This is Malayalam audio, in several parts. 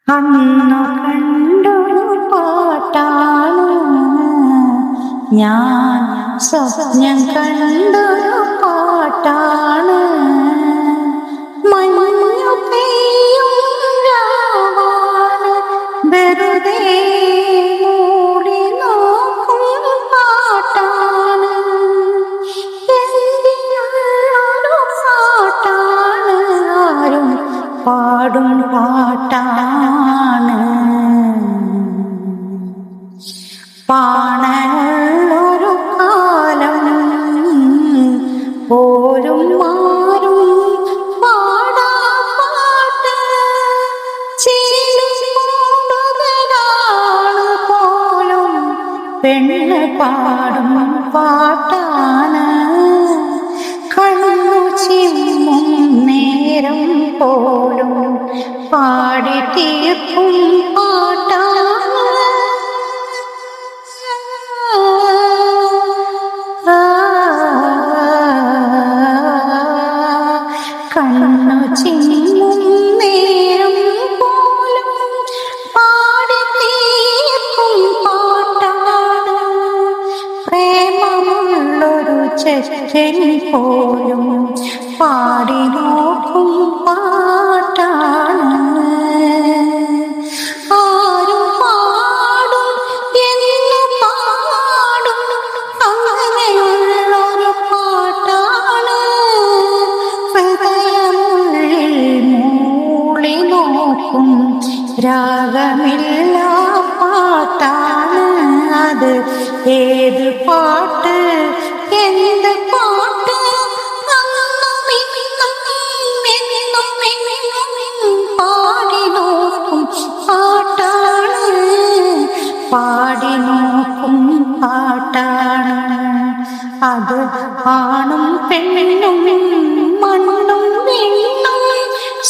അന്നു കണ്ടൊരു പാട്ടാണ് ഞാൻ, സ്വപ്നം കണ്ടൊരു പാട്ടാണ്. മഞ്ഞു പെയ്യും രാവാണ്, വെറുതെ മൂടി നോക്കും പാട്ടാണ്. എന്തിനുള്ളൊരു പാട്ടാണ്, ആരും പാടും പാട്ടാണ്. പാണനുള്ളൊരു കാലം പോലും മാറും പാടാ പാട്ട്. ചീലുകൊണ്ടൊരാള് പോലും പെണ്ണ് പാടും പാട്ടാണ്. കണ്ണു ചിമ്മും നേരം പോലും പാടി തീർക്കും പാട്ടാണ്. കണ്ണു ചിമ്മും നേരം പോലും പാടി തീർക്കും പാട്ടാണ്. പ്രേമമുള്ളൊരു ചെക്കൻ പോലും പാടി നോക്കും പാട്ടാണ്. ആരും പാടും എന്ന് പാടും അങ്ങനെയുള്ളൊരു പാട്ടാണ്. ഹൃദയമുള്ളിൽ മൂളി നോക്കും രാഗമില്ല പാട്ടാണ്. അത് ഏത് പാട്ട്, എന്ത് പാട്ട്, പാടി നോക്കും പാട്ടാണ്. പാടി നോക്കും പാട്ടാണ്. അത് ആണും പെണ്ണും മണ്ണും വിണ്ണും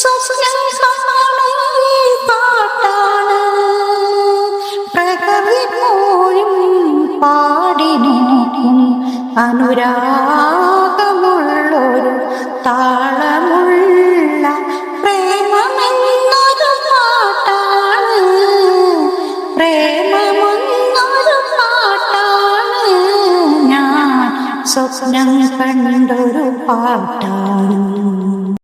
സ്വപ്നം കാണും പാട്ടാണ്. പ്രകൃതി പോലും പാടി നോക്കും അനുരാഗമുള്ളൊരു താളമുള്ള പ്രേമമെന്നൊരു പാട്ടാണ്. പ്രേമമെന്നൊരു പാട്ടാണ്. ഞാൻ സ്വപ്നം കണ്ടൊരു പാട്ടാണ്.